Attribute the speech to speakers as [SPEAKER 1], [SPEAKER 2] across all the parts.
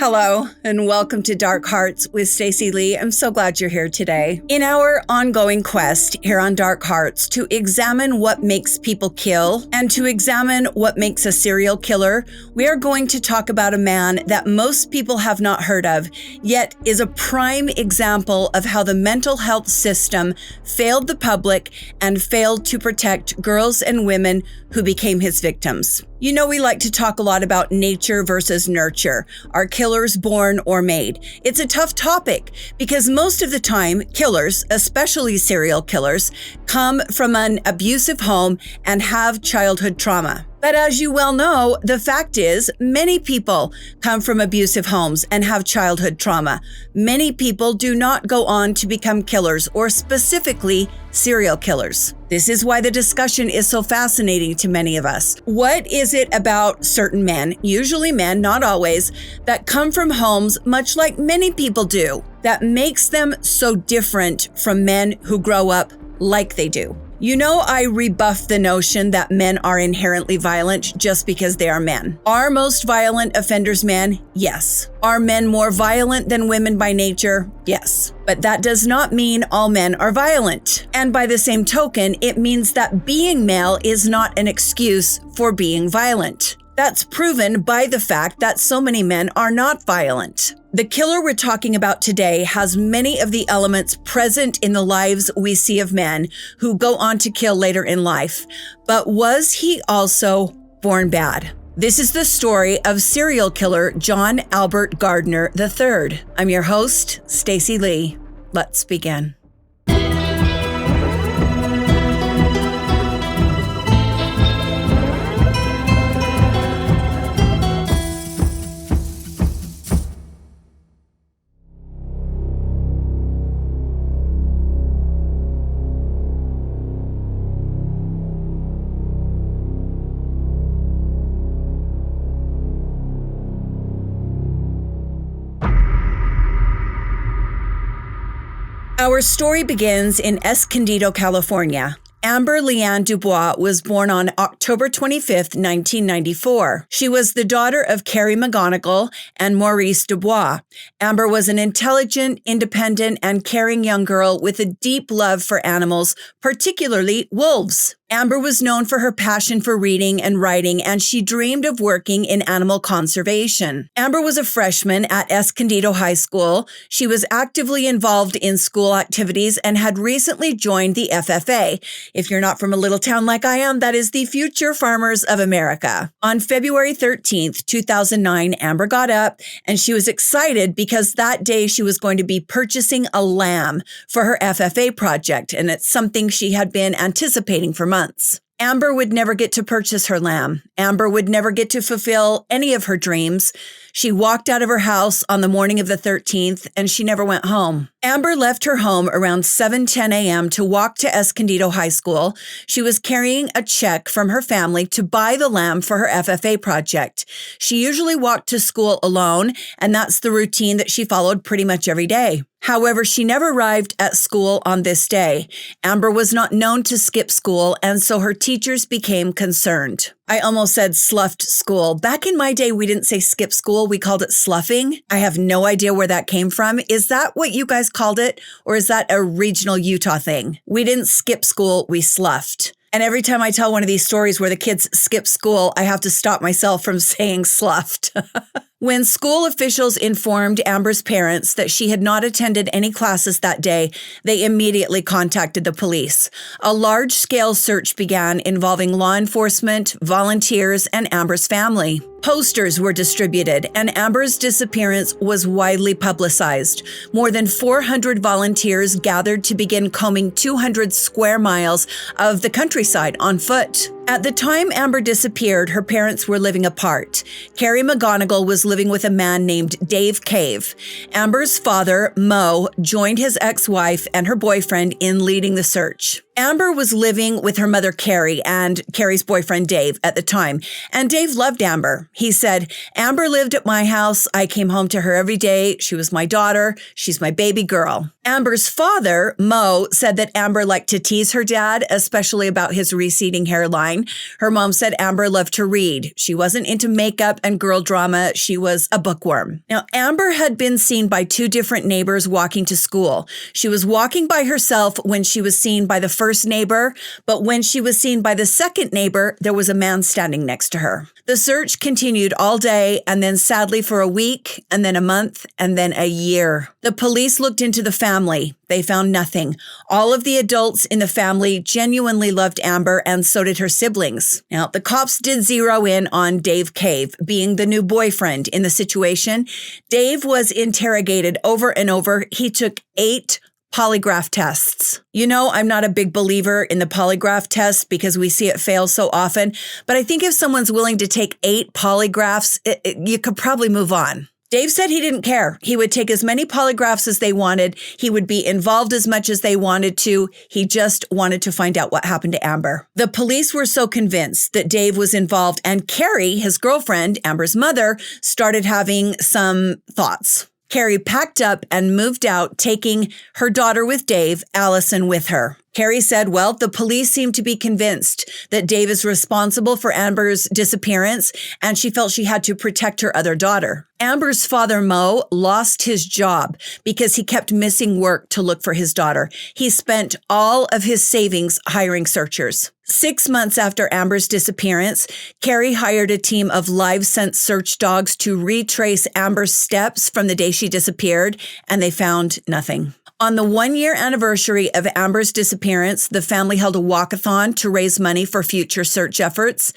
[SPEAKER 1] Hello, and welcome to Dark Hearts with Stacy Lee. I'm so glad you're here today. In our ongoing quest here on Dark Hearts to examine what makes people kill and to examine what makes a serial killer, we are going to talk about a man that most people have not heard of, yet is a prime example of how the mental health system failed the public and failed to protect girls and women who became his victims. You know, we like to talk a lot about nature versus nurture. Are killers born or made? It's a tough topic because most of the time, killers, especially serial killers, come from an abusive home and have childhood trauma. But as you well know, the fact is many people come from abusive homes and have childhood trauma. Many people do not go on to become killers or specifically serial killers. This is why the discussion is so fascinating to many of us. What is it about certain men, usually men, not always, that come from homes much like many people do, that makes them so different from men who grow up like they do? You know, I rebuff the notion that men are inherently violent just because they are men. Are most violent offenders men? Yes. Are men more violent than women by nature? Yes. But that does not mean all men are violent. And by the same token, it means that being male is not an excuse for being violent. That's proven by the fact that so many men are not violent. The killer we're talking about today has many of the elements present in the lives we see of men who go on to kill later in life. But was he also born bad? This is the story of serial killer John Albert Gardner III. I'm your host, Stacy Lee. Let's begin. Our story begins in Escondido, California. Amber Leanne Dubois was born on October 25th, 1994. She was the daughter of Carrie McGonigal and Maurice Dubois. Amber was an intelligent, independent, and caring young girl with a deep love for animals, particularly wolves. Amber was known for her passion for reading and writing, and she dreamed of working in animal conservation. Amber was a freshman at Escondido High School. She was actively involved in school activities and had recently joined the FFA. If you're not from a little town like I am, that is the Future Farmers of America. On February 13th, 2009, Amber got up and she was excited because that day she was going to be purchasing a lamb for her FFA project, and it's something she had been anticipating for months. Amber would never get to purchase her lamb. Amber would never get to fulfill any of her dreams. She walked out of her house on the morning of the 13th, and she never went home. Amber left her home around 7:10 a.m. to walk to Escondido High School. She was carrying a check from her family to buy the lamb for her FFA project. She usually walked to school alone, and that's the routine that she followed pretty much every day. However, she never arrived at school on this day. Amber was not known to skip school, and so her teachers became concerned. I almost said sloughed school. Back in my day, we didn't say skip school. We called it sloughing. I have no idea where that came from. Is that what you guys called it? Or is that a regional Utah thing? We didn't skip school. We sloughed. And every time I tell one of these stories where the kids skip school, I have to stop myself from saying sloughed. When school officials informed Amber's parents that she had not attended any classes that day, they immediately contacted the police. A large-scale search began involving law enforcement, volunteers, and Amber's family. Posters were distributed, and Amber's disappearance was widely publicized. More than 400 volunteers gathered to begin combing 200 square miles of the countryside on foot. At the time Amber disappeared, her parents were living apart. Carrie McGonigal was living with a man named Dave Cave. Amber's father, Mo, joined his ex-wife and her boyfriend in leading the search. Amber was living with her mother, Carrie, and Carrie's boyfriend, Dave, at the time. And Dave loved Amber. He said, Amber lived at my house. I came home to her every day. She was my daughter. She's my baby girl. Amber's father, Mo, said that Amber liked to tease her dad, especially about his receding hairline. Her mom said Amber loved to read. She wasn't into makeup and girl drama. She was a bookworm. Now, Amber had been seen by two different neighbors walking to school. She was walking by herself when she was seen by the first neighbor, but when she was seen by the second neighbor, there was a man standing next to her. The search continued all day, and then sadly for a week, and then a month, and then a year. The police looked into the family. They found nothing. All of the adults in the family genuinely loved Amber, and so did her siblings. Now, the cops did zero in on Dave Cave, being the new boyfriend in the situation. Dave was interrogated over and over. He took 8 polygraph tests. You know, I'm not a big believer in the polygraph test because we see it fail so often, but I think if someone's willing to take 8 polygraphs, you could probably move on. Dave said he didn't care. He would take as many polygraphs as they wanted. He would be involved as much as they wanted to. He just wanted to find out what happened to Amber. The police were so convinced that Dave was involved, and Carrie, his girlfriend, Amber's mother, started having some thoughts. Carrie packed up and moved out, taking her daughter with Dave, Allison, with her. Carrie said, well, the police seem to be convinced that Dave is responsible for Amber's disappearance, and she felt she had to protect her other daughter. Amber's father, Mo, lost his job because he kept missing work to look for his daughter. He spent all of his savings hiring searchers. 6 months after Amber's disappearance, Carrie hired a team of live scent search dogs to retrace Amber's steps from the day she disappeared, and they found nothing. On the 1-year anniversary of Amber's disappearance, the family held a walkathon to raise money for future search efforts.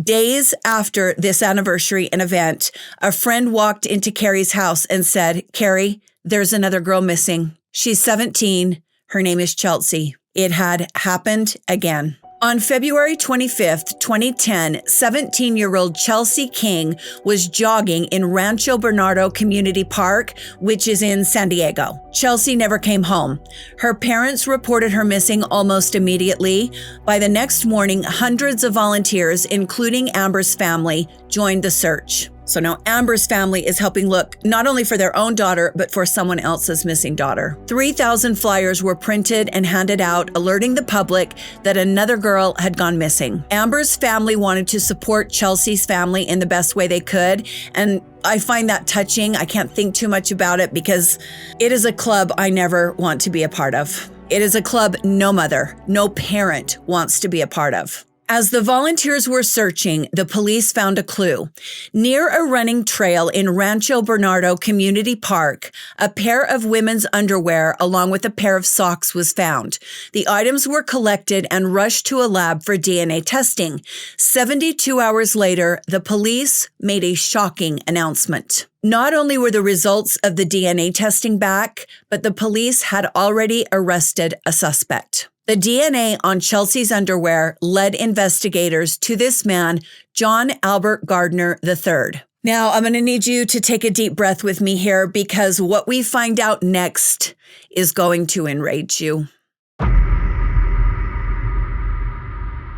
[SPEAKER 1] Days after this anniversary and event, a friend walked into Carrie's house and said, Carrie, there's another girl missing. She's 17. Her name is Chelsea. It had happened again. On February 25th, 2010, 17-year-old Chelsea King was jogging in Rancho Bernardo Community Park, which is in San Diego. Chelsea never came home. Her parents reported her missing almost immediately. By the next morning, hundreds of volunteers, including Amber's family, joined the search. So now Amber's family is helping look not only for their own daughter, but for someone else's missing daughter. 3,000 flyers were printed and handed out, alerting the public that another girl had gone missing. Amber's family wanted to support Chelsea's family in the best way they could, and I find that touching. I can't think too much about it because it is a club I never want to be a part of. It is a club no mother, no parent wants to be a part of. As the volunteers were searching, the police found a clue. Near a running trail in Rancho Bernardo Community Park, a pair of women's underwear along with a pair of socks was found. The items were collected and rushed to a lab for DNA testing. 72 hours later, the police made a shocking announcement. Not only were the results of the DNA testing back, but the police had already arrested a suspect. The DNA on Chelsea's underwear led investigators to this man, John Albert Gardner III. Now, I'm going to need you to take a deep breath with me here because what we find out next is going to enrage you.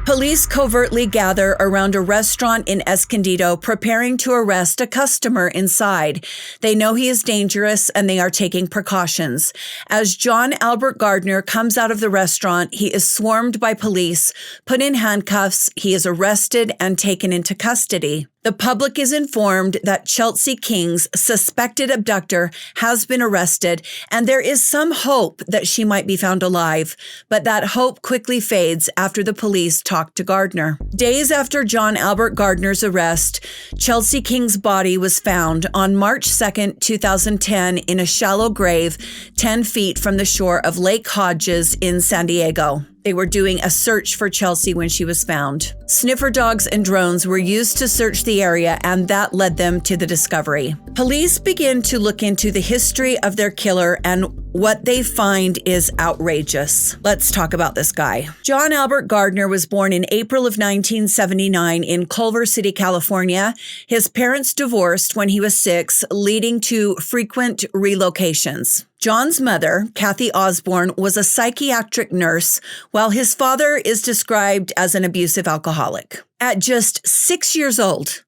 [SPEAKER 1] Police covertly gather around a restaurant in Escondido, preparing to arrest a customer inside. They know he is dangerous and they are taking precautions. As John Albert Gardner comes out of the restaurant, he is swarmed by police, put in handcuffs, he is arrested and taken into custody. The public is informed that Chelsea King's suspected abductor has been arrested, and there is some hope that she might be found alive, but that hope quickly fades after the police talk to Gardner. Days after John Albert Gardner's arrest, Chelsea King's body was found on March 2nd, 2010 in a shallow grave 10 feet from the shore of Lake Hodges in San Diego. They were doing a search for Chelsea when she was found. Sniffer dogs and drones were used to search the area, and that led them to the discovery. Police begin to look into the history of their killer and What they find is outrageous. Let's talk about this guy. John Albert Gardner was born in April of 1979 in Culver City, California. His parents divorced when he was 6, leading to frequent relocations. John's mother, Kathy Osborne, was a psychiatric nurse, while his father is described as an abusive alcoholic. At just 6 years old,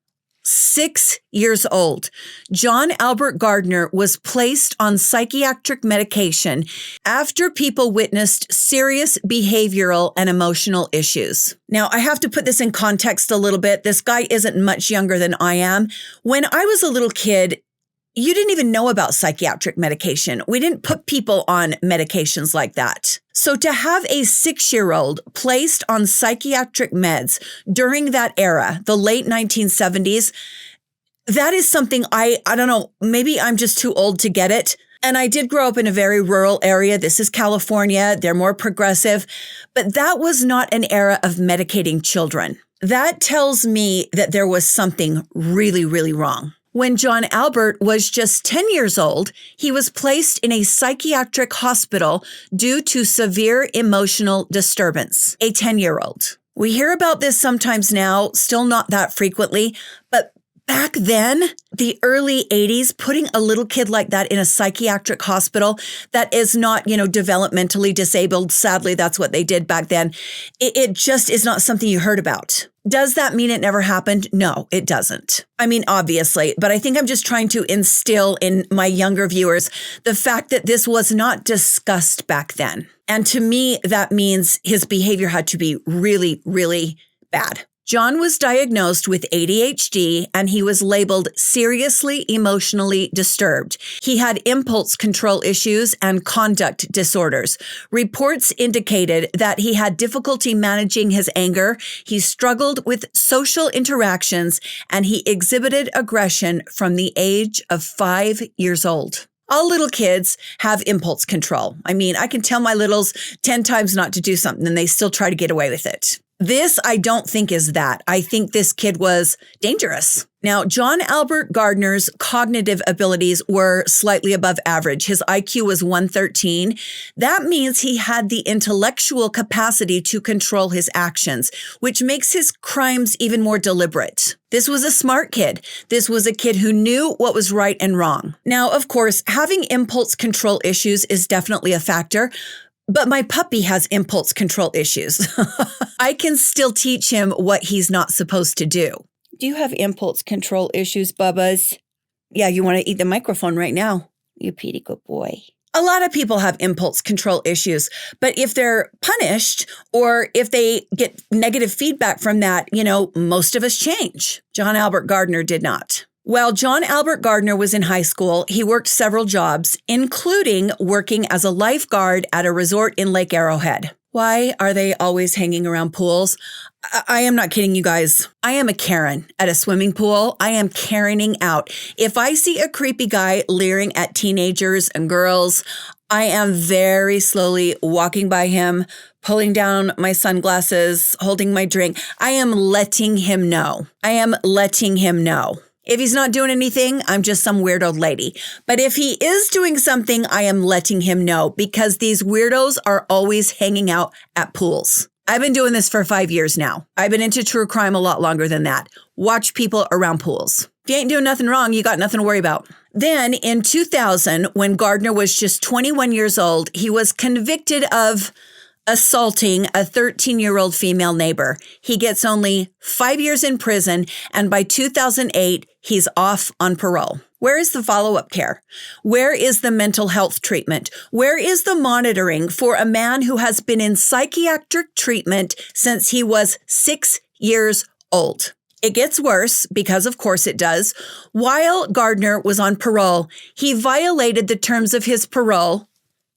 [SPEAKER 1] John Albert Gardner was placed on psychiatric medication after people witnessed serious behavioral and emotional issues. Now, I have to put this in context a little bit. This guy isn't much younger than I am. When I was a little kid, you didn't even know about psychiatric medication. We didn't put people on medications like that. So to have a 6-year-old placed on psychiatric meds during that era, the late 1970s, that is something I don't know, maybe I'm just too old to get it. And I did grow up in a very rural area. This is California. They're more progressive. But that was not an era of medicating children. That tells me that there was something really, really wrong. When John Albert was just 10 years old, he was placed in a psychiatric hospital due to severe emotional disturbance. A 10-year-old. We hear about this sometimes now, still not that frequently, but back then, the early 80s, putting a little kid like that in a psychiatric hospital that is not, developmentally disabled, sadly, that's what they did back then, it just is not something you heard about. Does that mean it never happened? No, it doesn't. I mean, obviously, but I think I'm just trying to instill in my younger viewers the fact that this was not discussed back then. And to me, that means his behavior had to be really, really bad. John was diagnosed with ADHD and he was labeled seriously emotionally disturbed. He had impulse control issues and conduct disorders. Reports indicated that he had difficulty managing his anger. He struggled with social interactions and he exhibited aggression from the age of 5 years old. All little kids have impulse control. I mean, I can tell my littles 10 times not to do something and they still try to get away with it. This, I don't think is that. I think this kid was dangerous. Now, John Albert Gardner's cognitive abilities were slightly above average. His IQ was 113. That means he had the intellectual capacity to control his actions, which makes his crimes even more deliberate. This was a smart kid. This was a kid who knew what was right and wrong. Now, of course, having impulse control issues is definitely a factor. But my puppy has impulse control issues. I can still teach him what he's not supposed to do. Do you have impulse control issues, Bubba's? Yeah, you want to eat the microphone right now. You pretty good boy. A lot of people have impulse control issues, but if they're punished or if they get negative feedback from that, most of us change. John Albert Gardner did not. While John Albert Gardner was in high school, he worked several jobs, including working as a lifeguard at a resort in Lake Arrowhead. Why are they always hanging around pools? I am not kidding you guys. I am a Karen at a swimming pool. I am Karening out. If I see a creepy guy leering at teenagers and girls, I am very slowly walking by him, pulling down my sunglasses, holding my drink. I am letting him know. If he's not doing anything, I'm just some weird old lady. But if he is doing something, I am letting him know because these weirdos are always hanging out at pools. I've been doing this for 5 years now. I've been into true crime a lot longer than that. Watch people around pools. If you ain't doing nothing wrong, you got nothing to worry about. Then in 2000, when Gardner was just 21 years old, he was convicted of assaulting a 13-year-old female neighbor. He gets only 5 years in prison, and by 2008, he's off on parole. Where is the follow-up care? Where is the mental health treatment? Where is the monitoring for a man who has been in psychiatric treatment since he was 6 years old? It gets worse, because of course it does. While Gardner was on parole, he violated the terms of his parole.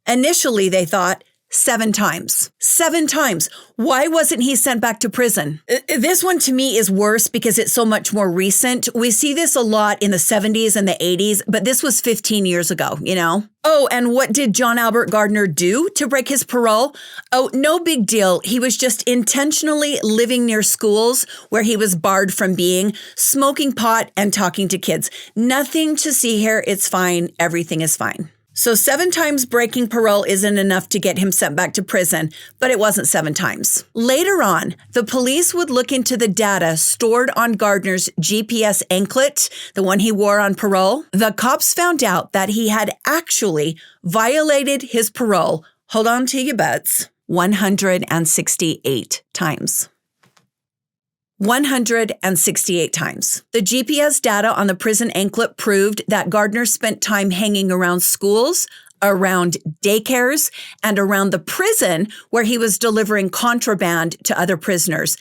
[SPEAKER 1] Initially, they thought, 7 times. 7 times. Why wasn't he sent back to prison? This one to me is worse because it's so much more recent. We see this a lot in the 70s and the 80s, but this was 15 years ago, Oh, and what did John Albert Gardner do to break his parole? Oh, no big deal. He was just intentionally living near schools where he was barred from being, smoking pot and talking to kids. Nothing to see here. It's fine. Everything is fine. So 7 times breaking parole isn't enough to get him sent back to prison, but it wasn't 7 times. Later on, the police would look into the data stored on Gardner's GPS anklet, the one he wore on parole. The cops found out that he had actually violated his parole, hold on to your butts, 168 times. 168 times. The GPS data on the prison anklet proved that Gardner spent time hanging around schools, around daycares, and around the prison where he was delivering contraband to other prisoners.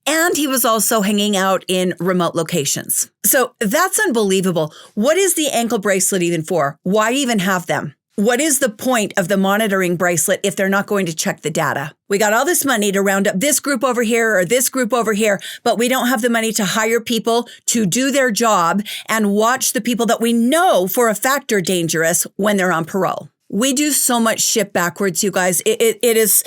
[SPEAKER 1] And he was also hanging out in remote locations. So that's unbelievable. What is the ankle bracelet even for? Why even have them? What is the point of the monitoring bracelet if they're not going to check the data? We got all this money to round up this group over here or this group over here, but we don't have the money to hire people to do their job and watch the people that we know for a fact are dangerous when they're on parole. We do so much shit backwards, you guys. It is,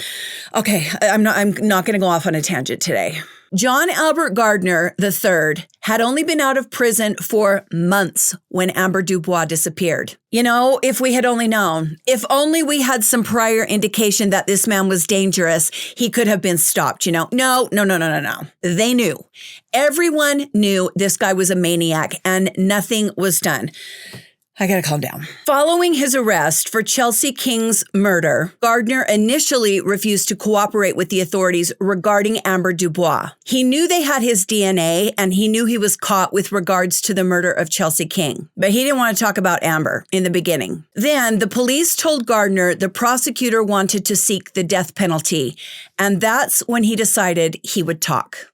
[SPEAKER 1] okay, I'm not going to go off on a tangent today. John Albert Gardner III had only been out of prison for months when Amber Dubois disappeared. You know, if we had only known, if only we had some prior indication that this man was dangerous, he could have been stopped, you know. No. They knew. Everyone knew this guy was a maniac and nothing was done. I gotta calm down. Following his arrest for Chelsea King's murder, Gardner initially refused to cooperate with the authorities regarding Amber Dubois. He knew they had his DNA and he knew he was caught with regards to the murder of Chelsea King, but he didn't want to talk about Amber in the beginning. Then the police told Gardner the prosecutor wanted to seek the death penalty, and that's when he decided he would talk.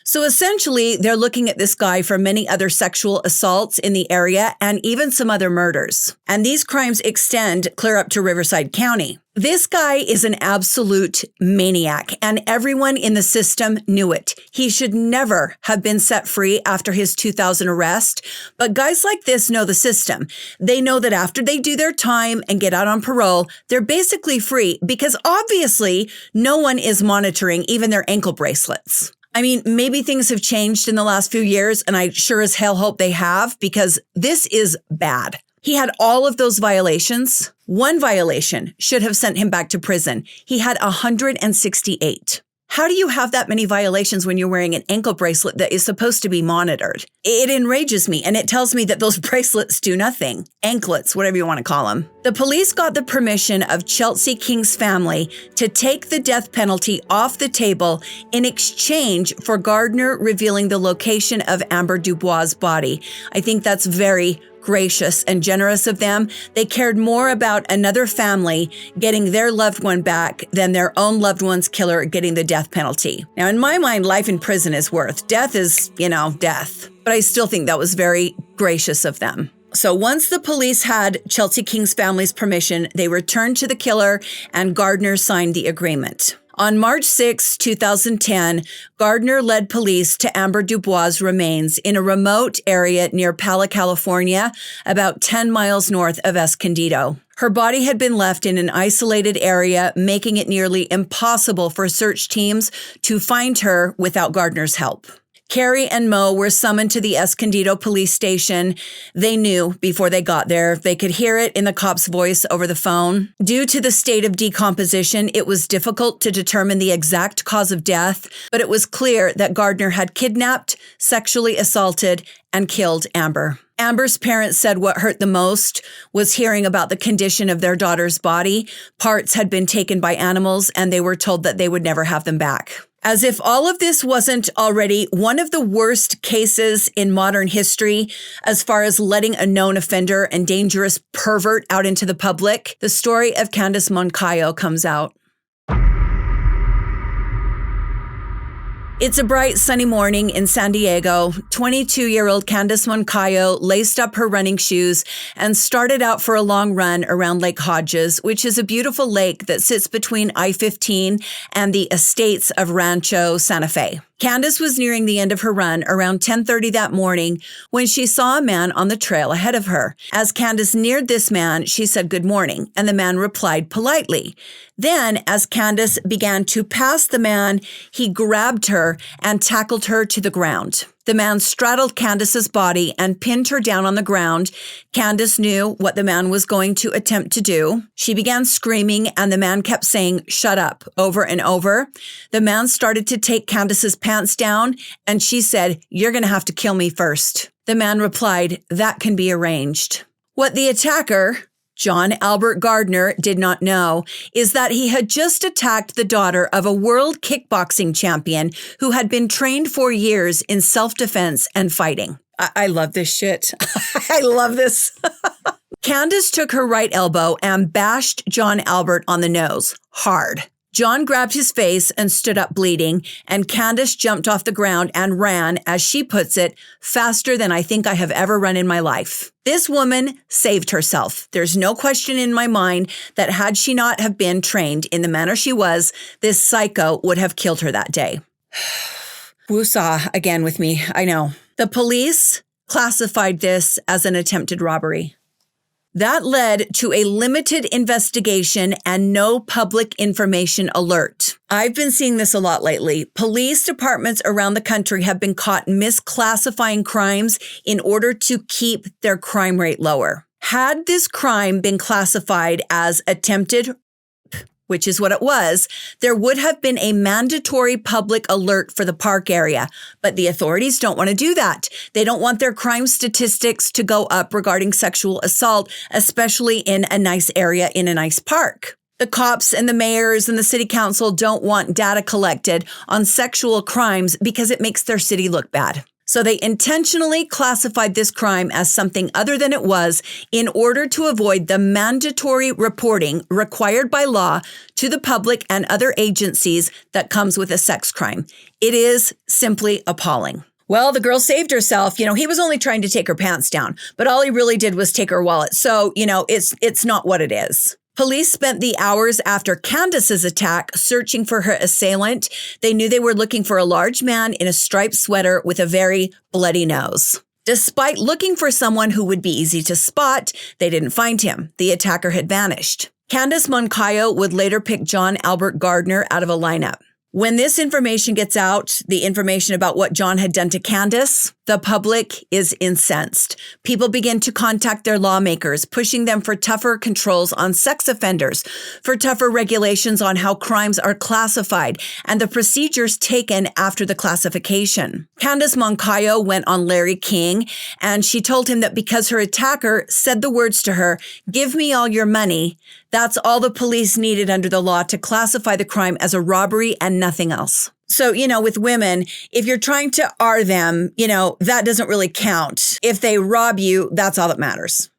[SPEAKER 1] So essentially, they're looking at this guy for many other sexual assaults in the area and even some other murders. And these crimes extend clear up to Riverside County. This guy is an absolute maniac, and everyone in the system knew it. He should never have been set free after his 2000 arrest. But guys like this know the system. They know that after they do their time and get out on parole, they're basically free because obviously no one is monitoring even their ankle bracelets. I mean, maybe things have changed in the last few years, and I sure as hell hope they have, because this is bad. He had all of those violations. One violation should have sent him back to prison. He had 168. How do you have that many violations when you're wearing an ankle bracelet that is supposed to be monitored? It enrages me, and it tells me that those bracelets do nothing. Anklets, whatever you want to call them. The police got the permission of Chelsea King's family to take the death penalty off the table in exchange for Gardner revealing the location of Amber Dubois' body. I think that's very gracious and generous of them. They cared more about another family getting their loved one back than their own loved one's killer getting the death penalty. Now, in my mind, life in prison is worth. Death is, death. But I still think that was very gracious of them. So once the police had Chelsea King's family's permission, they returned to the killer and Gardner signed the agreement. On March 6, 2010, Gardner led police to Amber Dubois' remains in a remote area near Pala, California, about 10 miles north of Escondido. Her body had been left in an isolated area, making it nearly impossible for search teams to find her without Gardner's help. Carrie and Mo were summoned to the Escondido police station. They knew before they got there. They could hear it in the cop's voice over the phone. Due to the state of decomposition, it was difficult to determine the exact cause of death, but it was clear that Gardner had kidnapped, sexually assaulted, and killed Amber. Amber's parents said what hurt the most was hearing about the condition of their daughter's body. Parts had been taken by animals, and they were told that they would never have them back. As if all of this wasn't already one of the worst cases in modern history, as far as letting a known offender and dangerous pervert out into the public, the story of Candice Moncayo comes out. It's a bright, sunny morning in San Diego. 22-year-old Candice Moncayo laced up her running shoes and started out for a long run around Lake Hodges, which is a beautiful lake that sits between I-15 and the estates of Rancho Santa Fe. Candice was nearing the end of her run around 10:30 that morning when she saw a man on the trail ahead of her. As Candice neared this man, she said good morning, and the man replied politely. Then, as Candice began to pass the man, he grabbed her and tackled her to the ground. The man straddled Candice's body and pinned her down on the ground. Candice knew what the man was going to attempt to do. She began screaming, and the man kept saying, "Shut up," over and over. The man started to take Candice's pants down, and she said, "You're going to have to kill me first." The man replied, "That can be arranged." What the attacker, John Albert Gardner, did not know is that he had just attacked the daughter of a world kickboxing champion who had been trained for years in self-defense and fighting. I love this shit. I love this. Candice took her right elbow and bashed John Albert on the nose hard. John grabbed his face and stood up bleeding, and Candice jumped off the ground and ran, as she puts it, faster than I think I have ever run in my life. This woman saved herself. There's no question in my mind that had she not have been trained in the manner she was, this psycho would have killed her that day. Woosah again with me, I know. The police classified this as an attempted robbery. That led to a limited investigation and no public information alert. I've been seeing this a lot lately. Police departments around the country have been caught misclassifying crimes in order to keep their crime rate lower. Had this crime been classified as attempted, which is what it was, there would have been a mandatory public alert for the park area. But the authorities don't want to do that. They don't want their crime statistics to go up regarding sexual assault, especially in a nice area in a nice park. The cops and the mayors and the city council don't want data collected on sexual crimes because it makes their city look bad. So they intentionally classified this crime as something other than it was in order to avoid the mandatory reporting required by law to the public and other agencies that comes with a sex crime. It is simply appalling. Well, the girl saved herself. He was only trying to take her pants down, but all he really did was take her wallet. So, it's not what it is. Police spent the hours after Candice's attack searching for her assailant. They knew they were looking for a large man in a striped sweater with a very bloody nose. Despite looking for someone who would be easy to spot, they didn't find him. The attacker had vanished. Candice Moncayo would later pick John Albert Gardner out of a lineup. When this information gets out, the information about what John had done to Candice, the public is incensed. People begin to contact their lawmakers, pushing them for tougher controls on sex offenders, for tougher regulations on how crimes are classified, and the procedures taken after the classification. Candice Moncayo went on Larry King, and she told him that because her attacker said the words to her, "Give me all your money," that's all the police needed under the law to classify the crime as a robbery and nothing else. So, with women, if you're trying to R them, that doesn't really count. If they rob you, that's all that matters.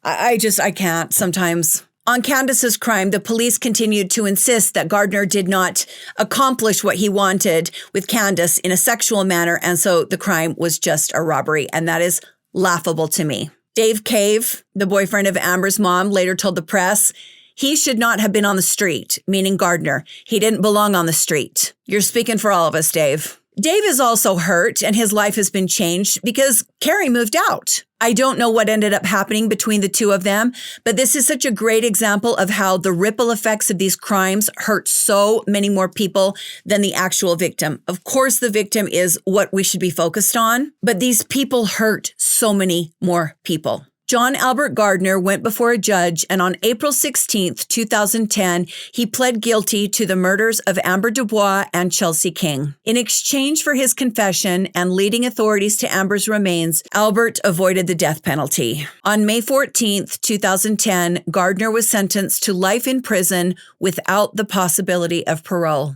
[SPEAKER 1] I can't sometimes. On Candice's crime, the police continued to insist that Gardner did not accomplish what he wanted with Candice in a sexual manner, and so the crime was just a robbery, and that is laughable to me. Dave Cave, the boyfriend of Amber's mom, later told the press, he should not have been on the street, meaning Gardner. He didn't belong on the street. You're speaking for all of us, Dave. Dave is also hurt, and his life has been changed because Carrie moved out. I don't know what ended up happening between the two of them, but this is such a great example of how the ripple effects of these crimes hurt so many more people than the actual victim. Of course, the victim is what we should be focused on, but these people hurt so many more people. John Albert Gardner went before a judge, and on April 16th, 2010, he pled guilty to the murders of Amber Dubois and Chelsea King. In exchange for his confession and leading authorities to Amber's remains, Albert avoided the death penalty. On May 14th, 2010, Gardner was sentenced to life in prison without the possibility of parole.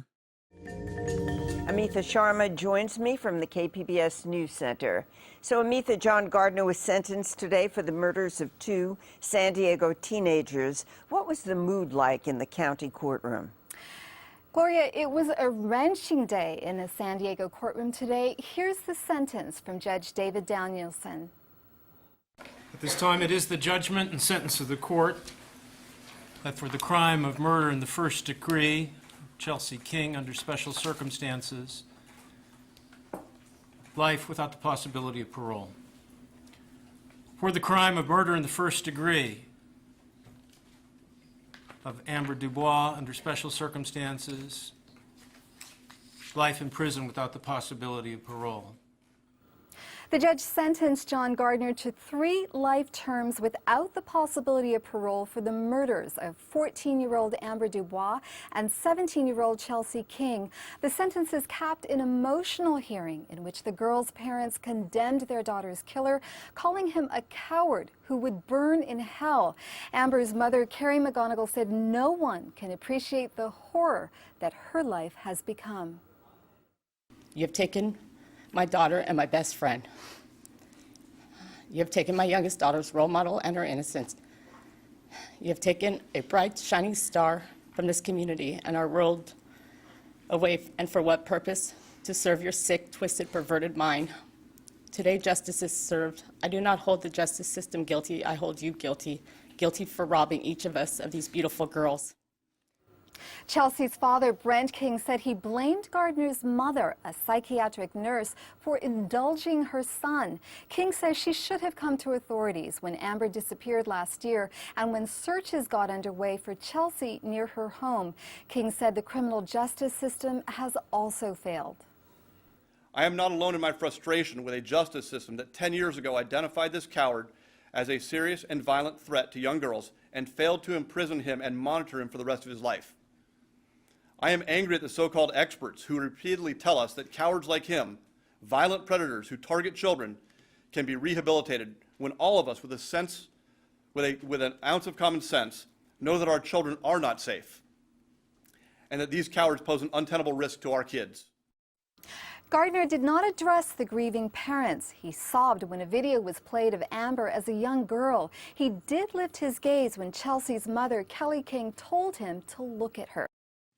[SPEAKER 2] Amitha Sharma joins me from the KPBS News Center. So, Amitha, John Gardner was sentenced today for the murders of 2 San Diego teenagers. What was the mood like in the county courtroom?
[SPEAKER 3] Gloria, it was a wrenching day in a San Diego courtroom today. Here's the sentence from Judge David Danielson.
[SPEAKER 4] At this time, it is the judgment and sentence of the court that for the crime of murder in the first degree, Chelsea King, under special circumstances, life without the possibility of parole. For the crime of murder in the first degree of Amber Dubois, under special circumstances, life in prison without the possibility of parole.
[SPEAKER 3] The judge sentenced John Gardner to 3 life terms without the possibility of parole for the murders of 14-year-old Albert Dubois and 17-year-old Chelsea King. The sentences capped an emotional hearing in which the girls' parents condemned their daughter's killer, calling him a coward who would burn in hell. Amber's mother, Carrie McGonigal, said no one can appreciate the horror that her life has become.
[SPEAKER 5] You have taken my daughter and my best friend. You have taken my youngest daughter's role model and her innocence. You have taken a bright, shining star from this community and our world away, and for what purpose? To serve your sick, twisted, perverted mind. Today, justice is served. I do not hold the justice system guilty. I hold you guilty, guilty for robbing each of us of these beautiful girls.
[SPEAKER 3] Chelsea's father, Brent King, said he blamed Gardner's mother, a psychiatric nurse, for indulging her son. King says she should have come to authorities when Amber disappeared last year and when searches got underway for Chelsea near her home. King said the criminal justice system has also failed.
[SPEAKER 6] I am not alone in my frustration with a justice system that 10 years ago identified this coward as a serious and violent threat to young girls and failed to imprison him and monitor him for the rest of his life. I am angry at the so-called experts who repeatedly tell us that cowards like him, violent predators who target children, can be rehabilitated when all of us with an ounce of common sense know that our children are not safe and that these cowards pose an untenable risk to our kids.
[SPEAKER 3] Gardner did not address the grieving parents. He sobbed when a video was played of Amber as a young girl. He did lift his gaze when Chelsea's mother, Kelly King, told him to look at her.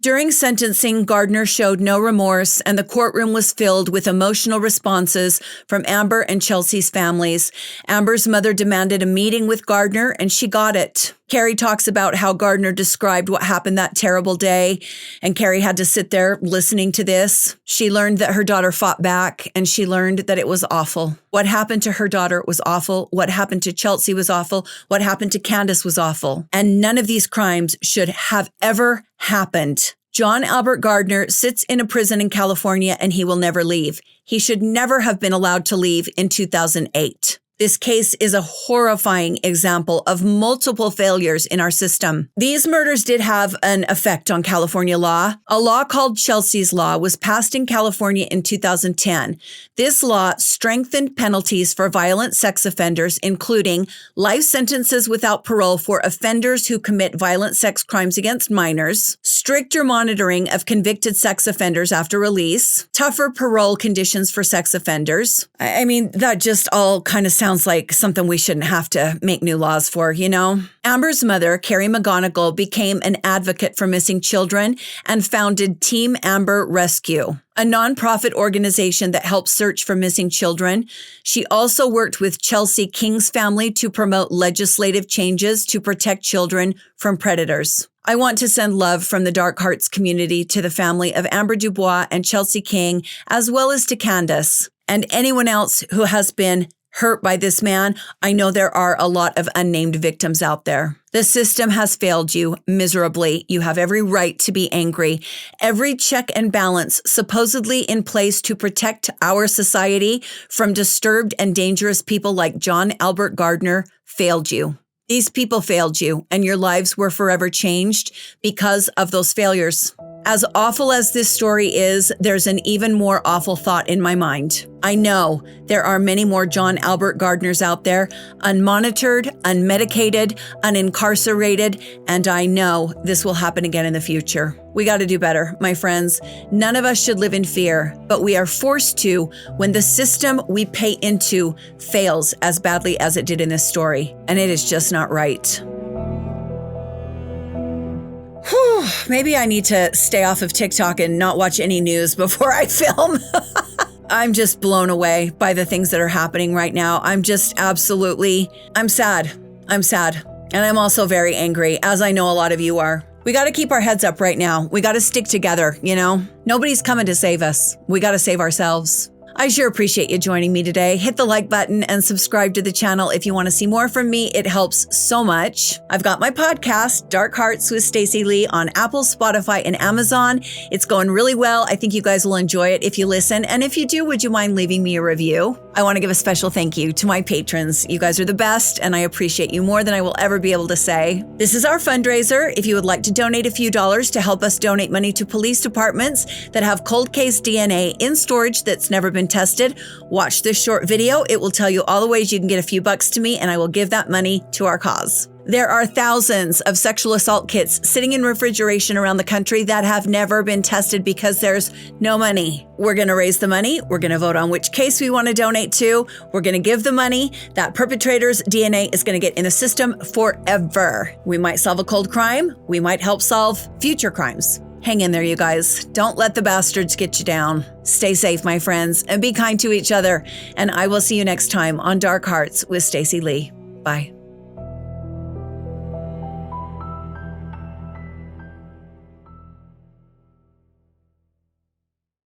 [SPEAKER 1] During sentencing, Gardner showed no remorse, and the courtroom was filled with emotional responses from Amber and Chelsea's families. Amber's mother demanded a meeting with Gardner, and she got it. Carrie talks about how Gardner described what happened that terrible day, and Carrie had to sit there listening to this. She learned that her daughter fought back, and she learned that it was awful. What happened to her daughter was awful. What happened to Chelsea was awful. What happened to Candice was awful. And none of these crimes should have ever happened. John Albert Gardner sits in a prison in California, and he will never leave. He should never have been allowed to leave in 2008. This case is a horrifying example of multiple failures in our system. These murders did have an effect on California law. A law called Chelsea's Law was passed in California in 2010. This law strengthened penalties for violent sex offenders, including life sentences without parole for offenders who commit violent sex crimes against minors, stricter monitoring of convicted sex offenders after release, tougher parole conditions for sex offenders. I mean, that just all kind of sounds like something we shouldn't have to make new laws for, you know? Amber's mother, Carrie McGonigal, became an advocate for missing children and founded Team Amber Rescue, a nonprofit organization that helps search for missing children. She also worked with Chelsea King's family to promote legislative changes to protect children from predators. I want to send love from the Dark Hearts community to the family of Amber Dubois and Chelsea King, as well as to Candice and anyone else who has been hurt by this man. I know there are a lot of unnamed victims out there. The system has failed you miserably. You have every right to be angry. Every check and balance supposedly in place to protect our society from disturbed and dangerous people like John Albert Gardner failed you. These people failed you, and your lives were forever changed because of those failures. As awful as this story is, there's an even more awful thought in my mind. I know there are many more John Albert Gardners out there, unmonitored, unmedicated, unincarcerated, and I know this will happen again in the future. We got to do better, my friends. None of us should live in fear, but we are forced to when the system we pay into fails as badly as it did in this story, and it is just not right. Whew, maybe I need to stay off of TikTok and not watch any news before I film. I'm just blown away by the things that are happening right now. I'm sad. I'm sad. And I'm also very angry, as I know a lot of you are. We got to keep our heads up right now. We got to stick together, you know? Nobody's coming to save us. We got to save ourselves. I sure appreciate you joining me today. Hit the like button and subscribe to the channel if you want to see more from me. It helps so much. I've got my podcast, Dark Hearts with Stacy Lee, on Apple, Spotify, and Amazon. It's going really well. I think you guys will enjoy it if you listen. And if you do, would you mind leaving me a review? I want to give a special thank you to my patrons. You guys are the best, and I appreciate you more than I will ever be able to say. This is our fundraiser. If you would like to donate a few dollars to help us donate money to police departments that have cold case DNA in storage that's never been tested, watch this short video. It will tell you all the ways you can get a few bucks to me, and I will give that money to our cause. There are thousands of sexual assault kits sitting in refrigeration around the country that have never been tested because there's no money. We're going to raise the money. We're going to vote on which case we want to donate to. We're going to give the money. That perpetrator's DNA is going to get in the system forever. We might solve a cold crime. We might help solve future crimes. Hang in there, you guys. Don't let the bastards get you down. Stay safe, my friends, and be kind to each other. And I will see you next time on Dark Hearts with Stacy Lee. Bye.